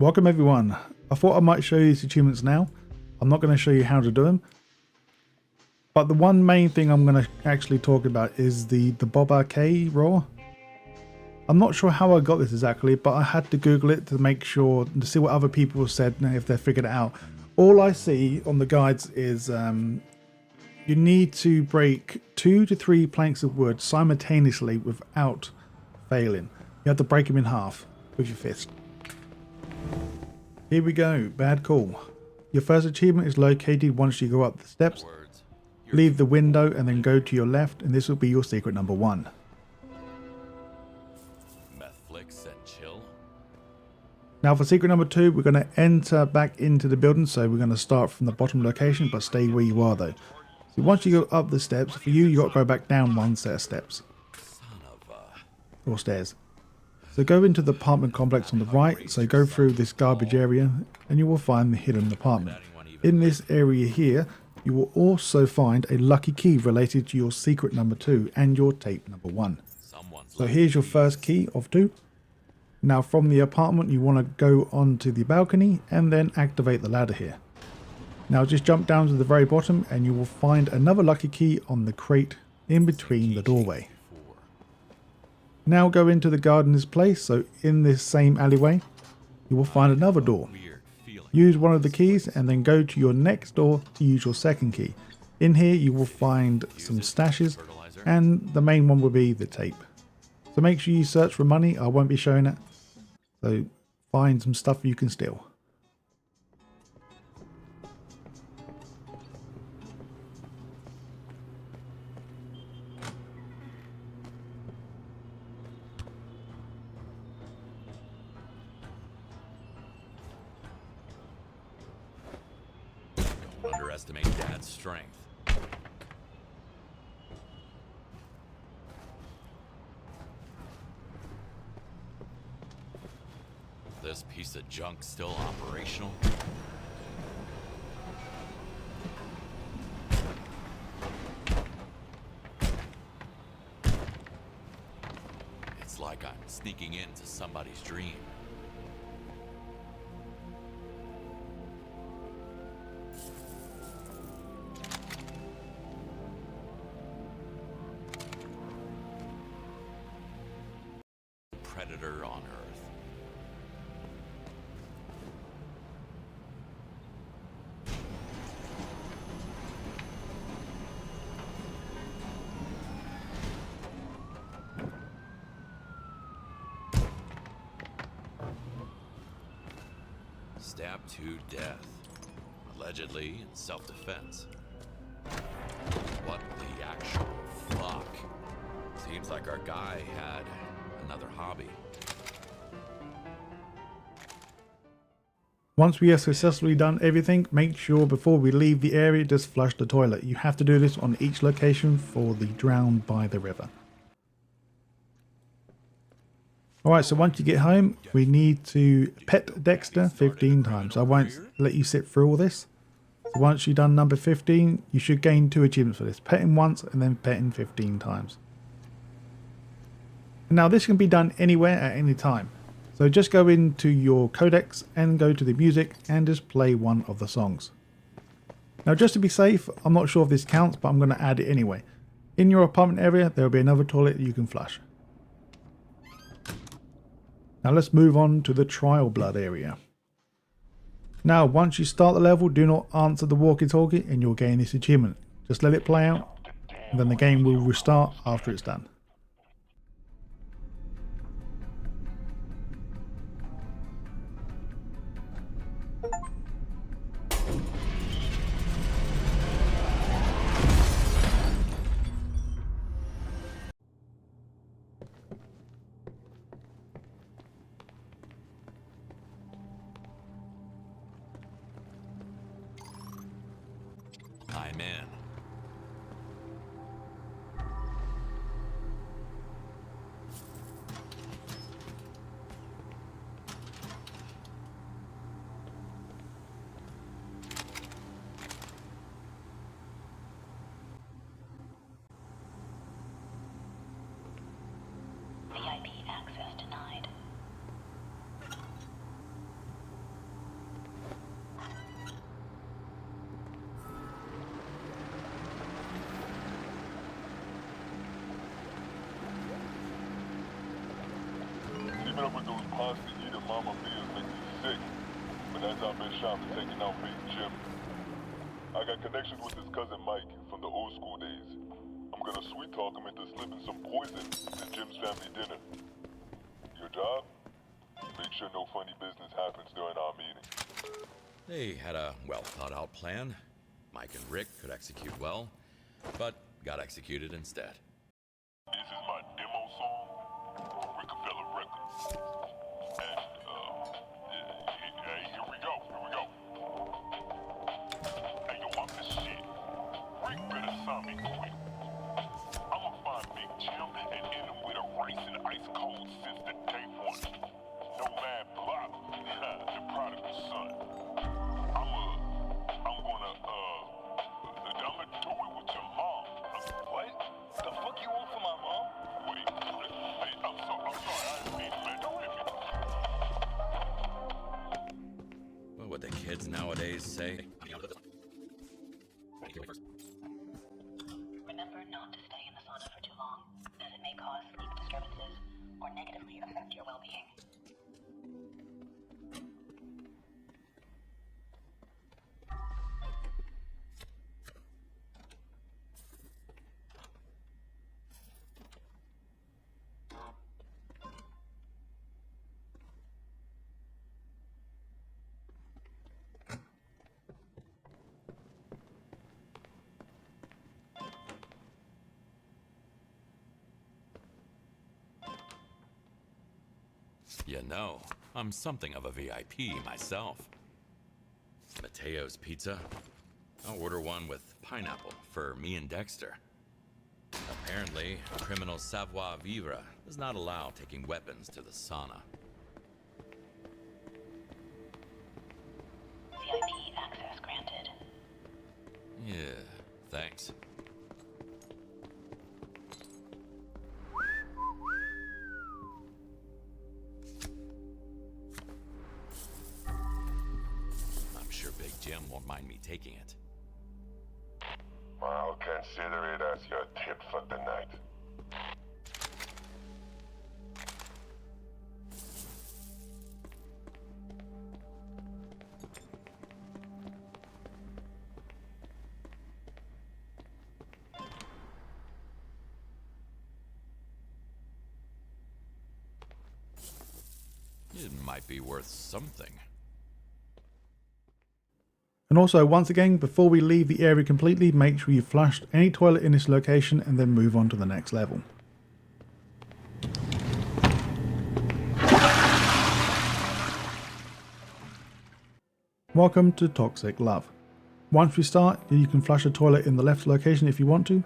Welcome everyone. I thought I might show you these achievements now. I'm not going to show you how to do them. But the one main thing I'm going to actually talk about is the Boba K roar. I'm not sure how I got this exactly, but I had to Google it to make sure, to see what other people have said and if they figured it out. All I see on the guides is you need to break 2 to 3 planks of wood simultaneously without failing. You have to break them in half with your fist. Here we go, bad call. Your first achievement is located once you go up the steps. Leave the window and then go to your left, and this will be your secret number 1. Netflix and chill. Now for secret number 2, we're going to enter back into the building, so we're going to start from the bottom location, but stay where you are though. So once you go up the steps, for you got to go back down 1 set of steps. Or stairs. So go into the apartment complex on the right, so go through this garbage area and you will find the hidden apartment. In this area here, you will also find a lucky key related to your secret number 2 and your tape number 1. So here's your first key of 2. Now from the apartment you want to go onto the balcony and then activate the ladder here. Now just jump down to the very bottom and you will find another lucky key on the crate in between the doorway. Now go into the gardener's place, so in this same alleyway you will find another door. Use one of the keys and then go to your next door to use your second key. In here you will find some stashes and the main one will be the tape. So make sure you search for money, I won't be showing it. So find some stuff you can steal. Don't underestimate Dad's strength. This piece of junk still operational? It's like I'm sneaking into somebody's dream. Predator on Earth. Stabbed to death, allegedly in self-defense. What the actual fuck? Seems like our guy had another hobby. Once we have successfully done everything, make sure before we leave the area just flush the toilet. You have to do this on each location for the drowned by the river. Alright, so once you get home, we need to pet Dexter 15 times. I won't let you sit through all this. So once you've done number 15, you should gain 2 achievements for this. Pet him once and then pet him 15 times. Now this can be done anywhere at any time. So just go into your codex and go to the music and just play one of the songs. Now just to be safe, I'm not sure if this counts, but I'm going to add it anyway. In your apartment area, there will be another toilet you can flush. Now let's move on to the trial blood area. Now once you start the level, do not answer the walkie-talkie and you'll gain this achievement. Just let it play out and then the game will restart after it's done. I'm in. VIP access denied. mama Mia's make me sick. But as I've been shopping, taking out Big Jim. I got connections with his cousin Mike from the old school days. I'm gonna sweet talk him into slipping some poison to Jim's family dinner. Your job? Make sure no funny business happens during our meeting. They had a well-thought-out plan. Mike and Rick could execute well, but got executed instead. This is my demo song for Rockefeller Records. And, here we go. Hey, yo, I'm the shit. Rick better sign me quick. I'ma find Big Jim and end him with a rice and ice cold since the day one. No man block, the prodigal son. I'ma do it with your mom. What? The fuck you want for my mom? Wait, hey, I'm sorry, I didn't mean to, man. Don't hit me. What would the kids nowadays say? Remember not to stay in the sauna for too long, as it may cause sleep disturbances or negatively affect your well-being. You know, I'm something of a VIP myself. Mateo's Pizza? I'll order one with pineapple for me and Dexter. Apparently, criminal savoir-vivre does not allow taking weapons to the sauna. VIP access granted. Yeah, thanks. Jim won't mind me taking it. I'll consider it as your tip for the night. It might be worth something. And also, once again, before we leave the area completely, make sure you flushed any toilet in this location and then move on to the next level. Welcome to Toxic Love. Once we start, you can flush a toilet in the left location if you want to.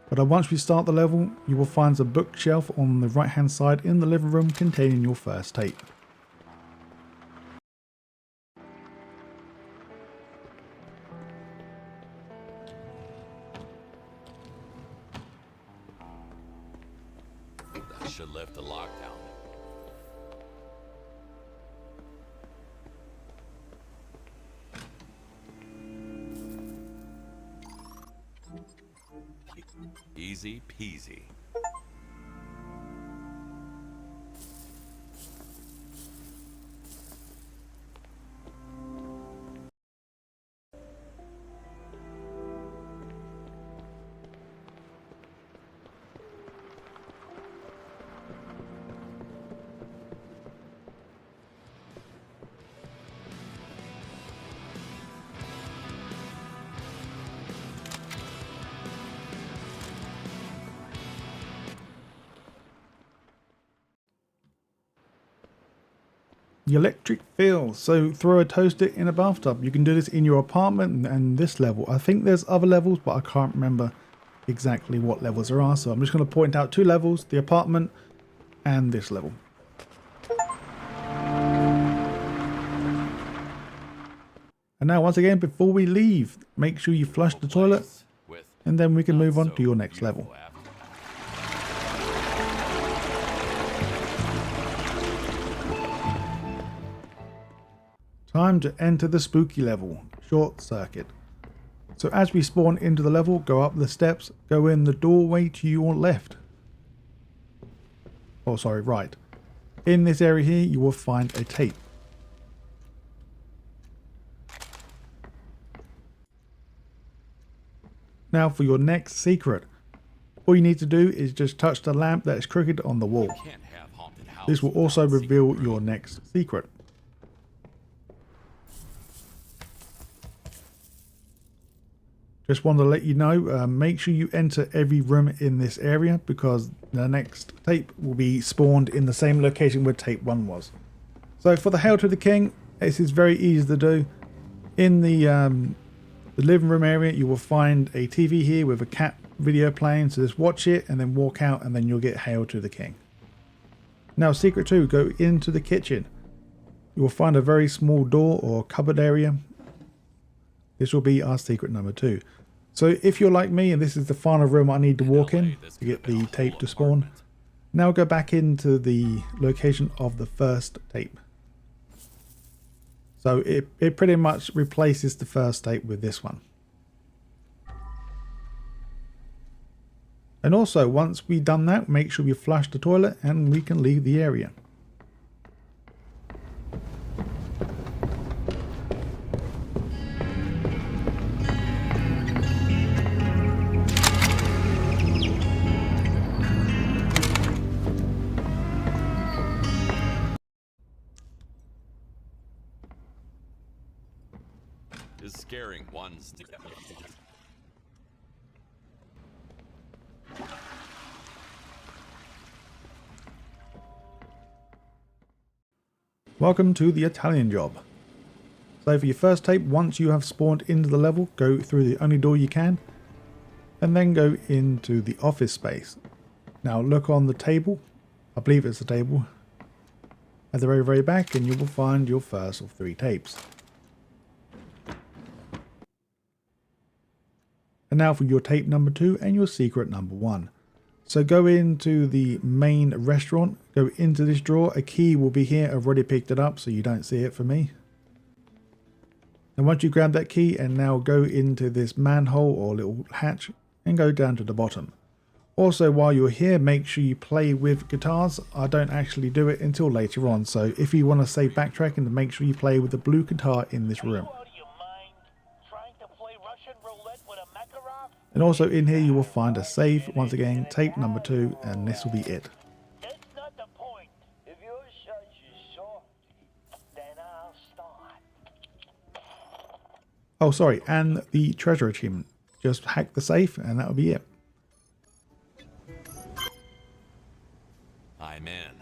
But once we start the level, you will find a bookshelf on the right hand side in the living room containing your first tape. That should lift the lockdown. Easy peasy. The electric feel. So throw a toaster in a bathtub. You can do this in your apartment and this level. I think there's other levels, but I can't remember exactly what levels there are. So I'm just going to point out two levels, the apartment and this level. And now once again, before we leave, make sure you flush the toilet and then we can move on to your next level. Time to enter the spooky level, Short Circuit. So as we spawn into the level, go up the steps, go in the doorway to your left. Oh, sorry, right. In this area here, you will find a tape. Now for your next secret. All you need to do is just touch the lamp that is crooked on the wall. Can't have haunted house This will also without secret reveal room. your next secret. Just want to let you know, make sure you enter every room in this area because the next tape will be spawned in the same location where tape 1 was. So for the Hail to the King, this is very easy to do. In the living room area, you will find a TV here with a cat video playing, so just watch it and then walk out and then you'll get Hail to the King. Now secret 2, go into the kitchen. You will find a very small door or cupboard area. This will be our secret number 2. So if you're like me and this is the final room I need to walk in to get the tape to spawn, now go back into the location of the first tape. So it pretty much replaces the first tape with this one. And also once we've done that, make sure we flush the toilet and we can leave the area. Is scaring one's. Welcome to the Italian job. So for your first tape, once you have spawned into the level, go through the only door you can and then go into the office space. Now look on the table, I believe it's the table, at the very back, and you will find your first of 3 tapes. And now for your tape number 2 and your secret number 1. So go into the main restaurant, go into this drawer, a key will be here, I've already picked it up so you don't see it for me. And once you grab that key and now go into this manhole or little hatch and go down to the bottom. Also while you're here, make sure you play with guitars. I don't actually do it until later on, so if you want to save backtracking, then make sure you play with the blue guitar in this room. And also in here you will find a save, once again tape number 2, and this will be it. That's not the point. If you're such a softie, then I'll start. Oh sorry, and the treasure achievement. Just hack the safe and that'll be it. I'm in.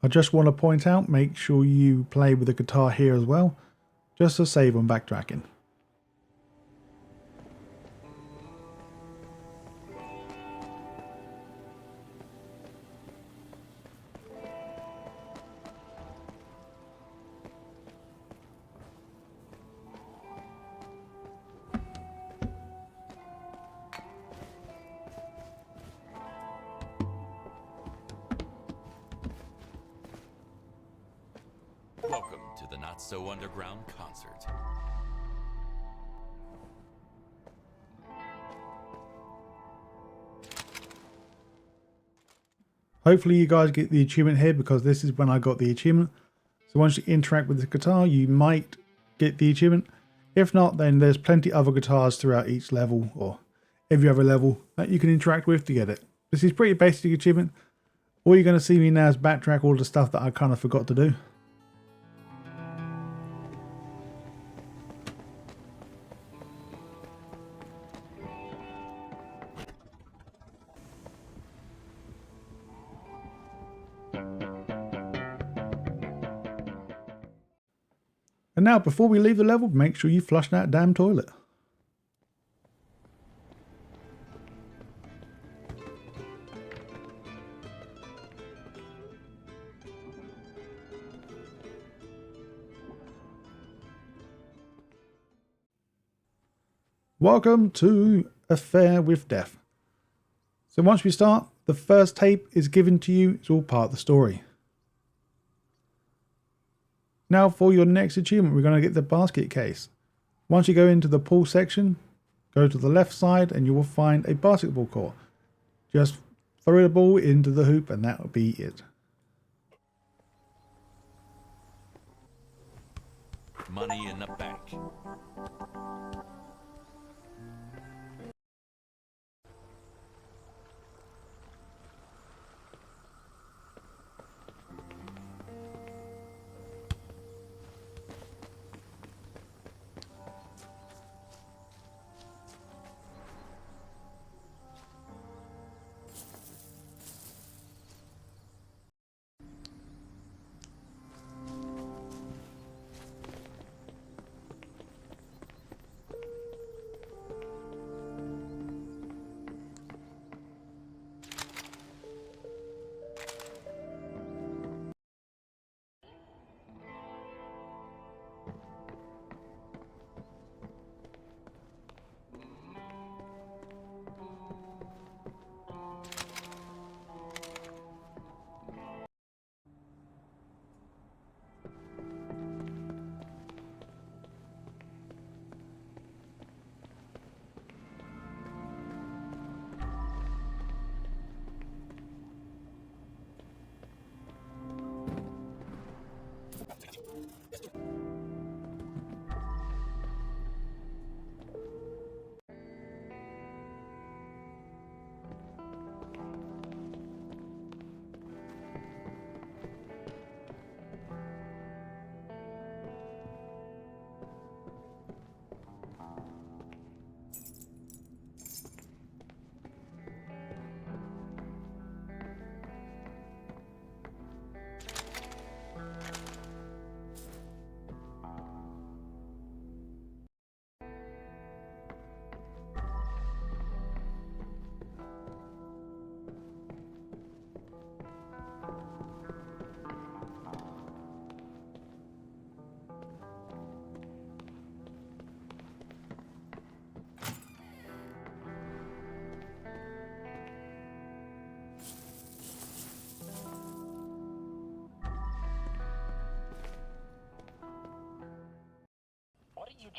I just want to point out, make sure you play with the guitar here as well, just to save on backtracking. Welcome to the Not So Underground concert. Hopefully you guys get the achievement here because this is when I got the achievement. So once you interact with the guitar, you might get the achievement. If not, then there's plenty other guitars throughout each level or every other level that you can interact with to get it. This is pretty basic achievement. All you're going to see me now is backtrack all the stuff that I kind of forgot to do. And now, before we leave the level, make sure you flush that damn toilet. Welcome to Affair with Death. So once we start, the first tape is given to you. It's all part of the story. Now for your next achievement, we're going to get the basket case. Once you go into the pool section, go to the left side and you will find a basketball court. Just throw the ball into the hoop and that will be it. Money in the bank.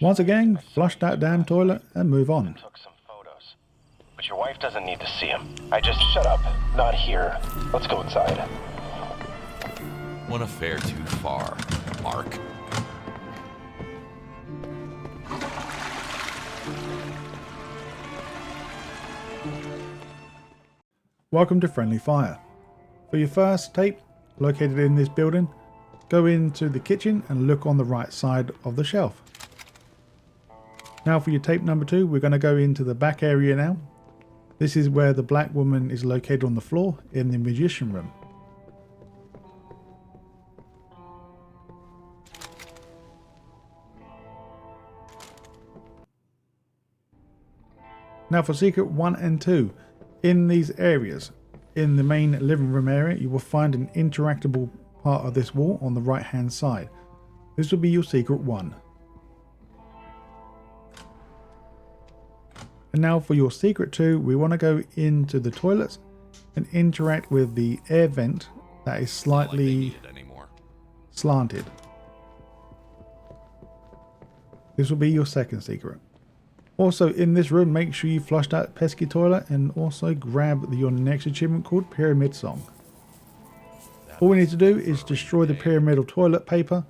Once again, flush that damn toilet and move on. Took some photos. But your wife doesn't need to see them. I just shut up. Not here. Let's go inside. One affair too far, Mark. Welcome to Friendly Fire. For your first tape, located in this building, go into the kitchen and look on the right side of the shelf. Now for your tape number 2, we're going to go into the back area now. This is where the black woman is located on the floor in the musician room. Now for secret 1 and 2, in these areas, in the main living room area, you will find an interactable part of this wall on the right hand side. This will be your secret 1. And now for your secret 2, we want to go into the toilets and interact with the air vent that is slightly slanted. This will be your second secret. Also in this room, make sure you flush that pesky toilet and also grab your next achievement called Pyramid Song. All we need to do is destroy the pyramidal toilet paper.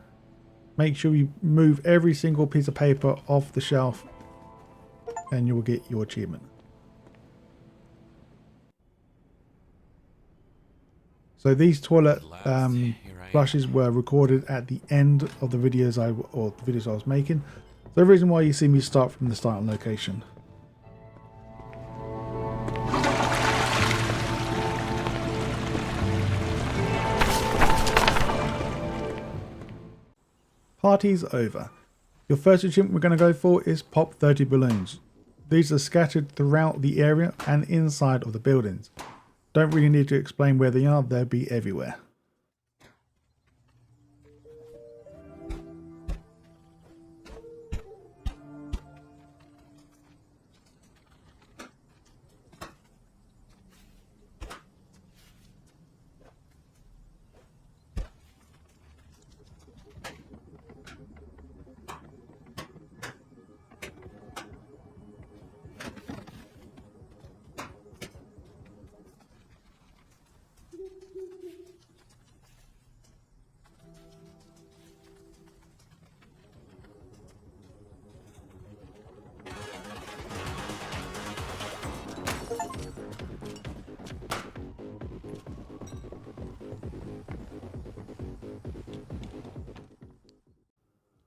Make sure you move every single piece of paper off the shelf and you will get your achievement. So these toilet flushes were recorded at the end of the videos I was making. So the reason why you see me start from the starting location. Party's over. Your first achievement we're going to go for is pop 30 balloons. These are scattered throughout the area and inside of the buildings. Don't really need to explain where they are, they'll be everywhere.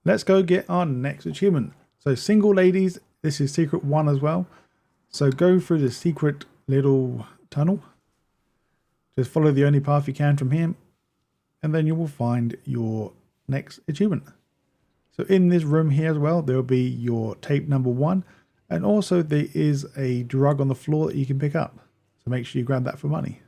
let's go get our next achievement. So single ladies, this is secret 1 as well. So go through the secret little tunnel. Just follow the only path you can from here, and then you will find your next achievement. So in this room here as well, there will be your tape number 1, and also there is a drug on the floor that you can pick up. So make sure you grab that for money.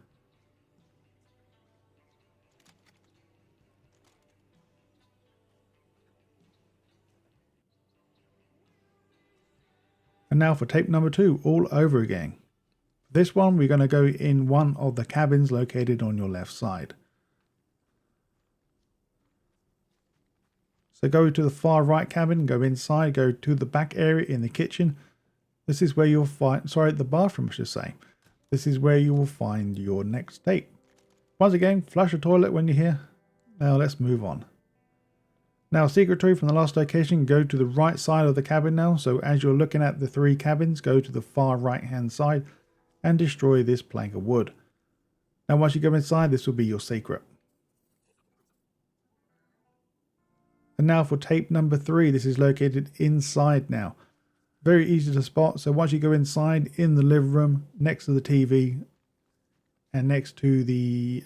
And now for tape number 2, all over again. For this one, we're going to go in one of the cabins located on your left side. So go to the far right cabin, go inside, go to the back area in the kitchen. This is where you'll find, sorry, the bathroom I should say. This is where you will find your next tape. Once again, flush the toilet when you're here. Now let's move on. Now secret 2 from the last location, go to the right side of the cabin now. So as you're looking at the 3 cabins, go to the far right hand side and destroy this plank of wood. Now once you go inside, this will be your secret. And now for tape number 3, this is located inside now. Very easy to spot. So once you go inside in the living room, next to the TV and next to the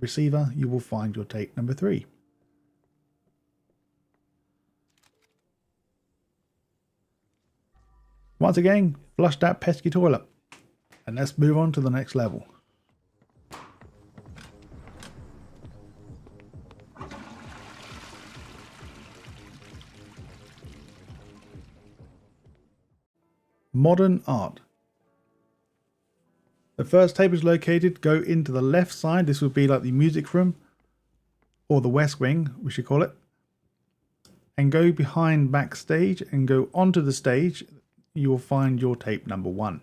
receiver, you will find your tape number 3. Once again, flush that pesky toilet. And let's move on to the next level. Modern art. The first tape is located, go into the left side. This would be like the music room or the west wing, we should call it. And go behind backstage and go onto the stage. You will find your tape number 1.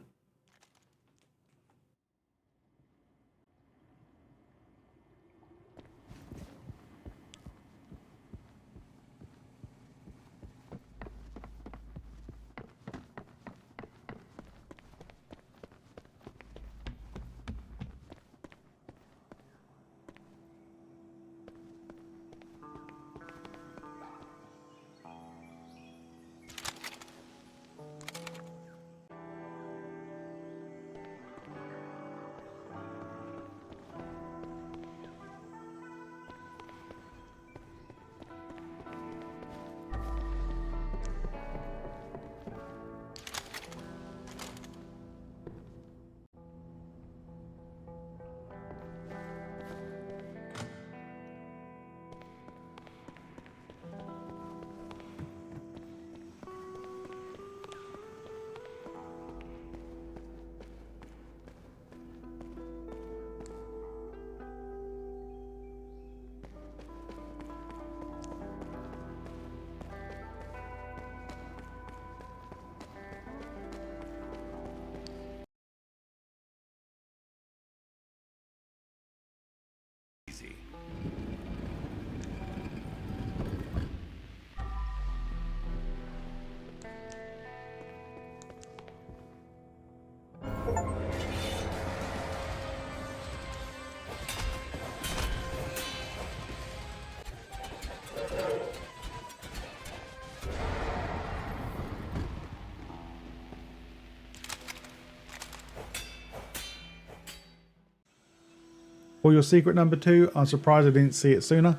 For your secret number 2, I'm surprised I didn't see it sooner.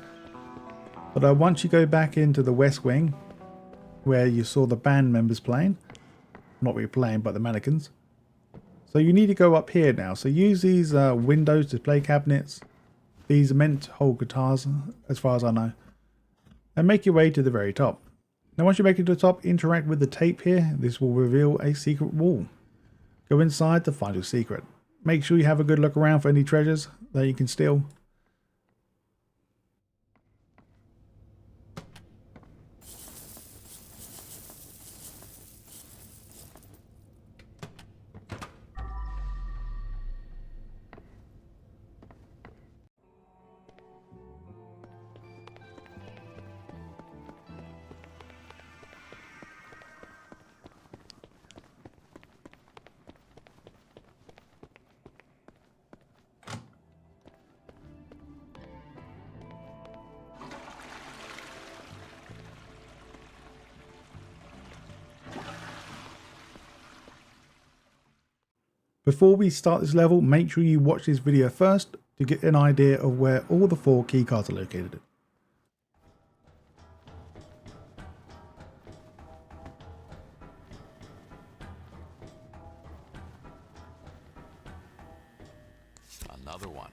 But once you go back into the west wing, where you saw the band members playing, not really playing, but the mannequins. So you need to go up here now. So use these windows display cabinets. These are meant to hold guitars, as far as I know. And make your way to the very top. Now once you make it to the top, interact with the tape here. This will reveal a secret wall. Go inside to find your secret. Make sure you have a good look around for any treasures that you can steal. Before we start this level, make sure you watch this video first to get an idea of where all the 4 keycards are located. Another one.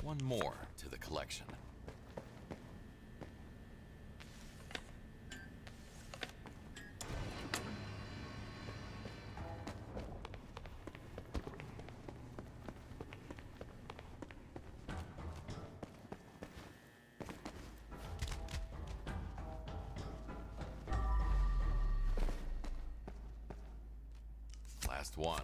One more to the collection. Last one.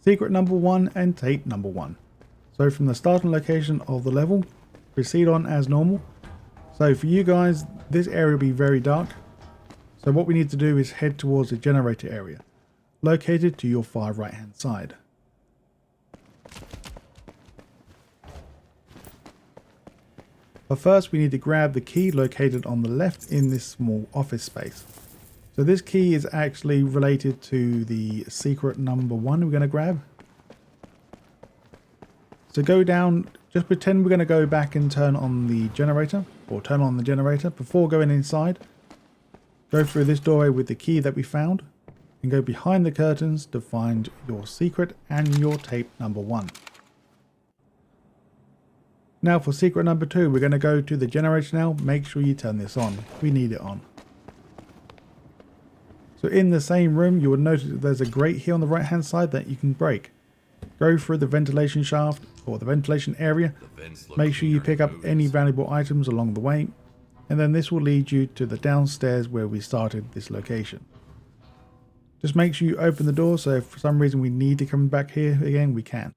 Secret number 1 and tape number 1. So from the starting location of the level, proceed on as normal. So for you guys, this area will be very dark. So what we need to do is head towards the generator area, located to your far right hand side. But first we need to grab the key located on the left in this small office space. So this key is actually related to the secret number 1 we're going to grab. So go down, just pretend we're going to go back and turn on the generator, or turn on the generator before going inside. Go through this doorway with the key that we found, and go behind the curtains to find your secret and your tape number 1. Now for secret number 2, we're going to go to the generator now. Make sure you turn this on. We need it on. So in the same room, you will notice that there's a grate here on the right hand side that you can break. Go through the ventilation shaft or the ventilation area. Make sure you pick up any valuable items along the way. And then this will lead you to the downstairs where we started this location. Just make sure you open the door, so if for some reason we need to come back here again, we can.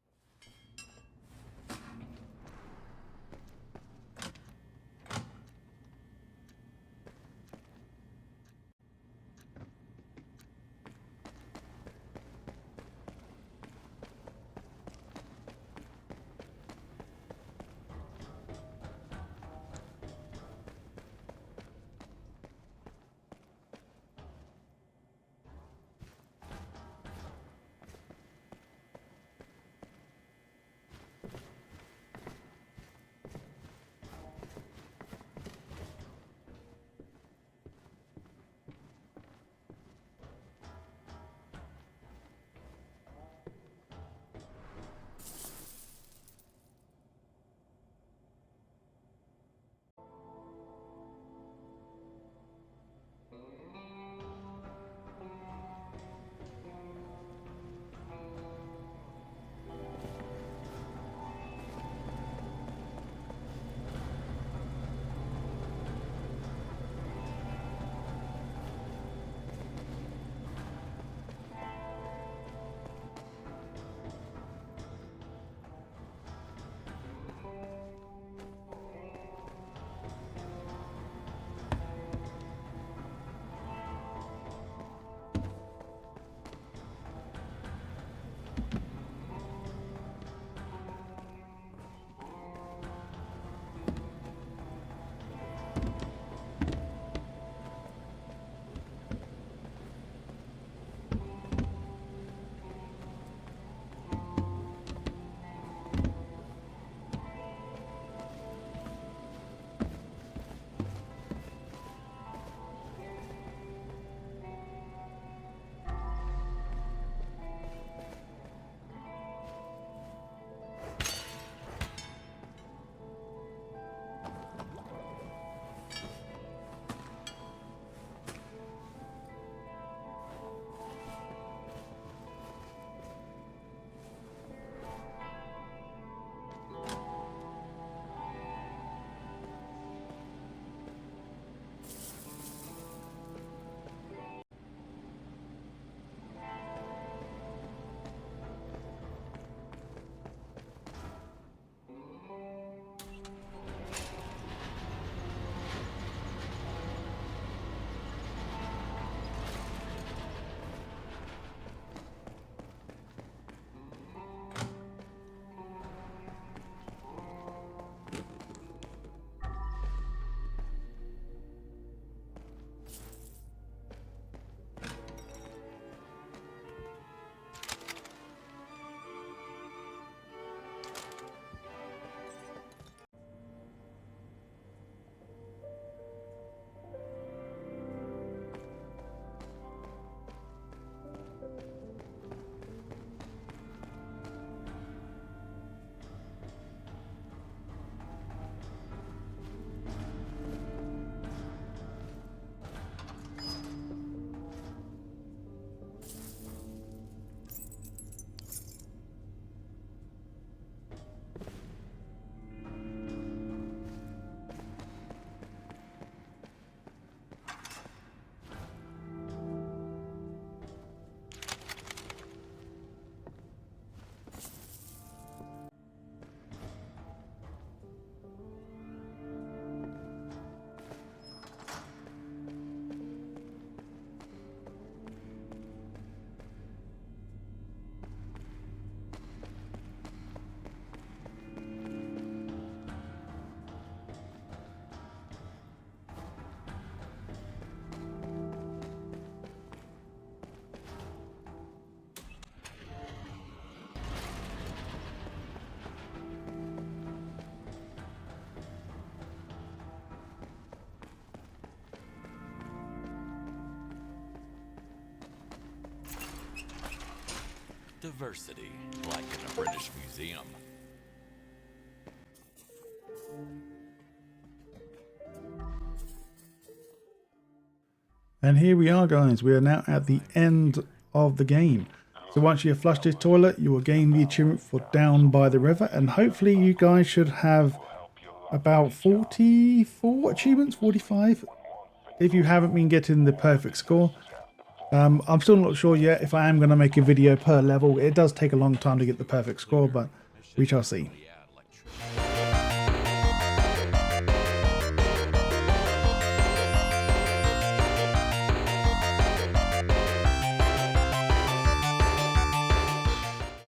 Diversity, like in a British museum. And here we are, guys. We are now at the end of the game. So once you have flushed this toilet, you will gain the achievement for Down by the River. And hopefully you guys should have about 44 achievements, 45. If you haven't been getting the perfect score. I'm still not sure yet if I am going to make a video per level. It does take a long time to get the perfect score, but we shall see.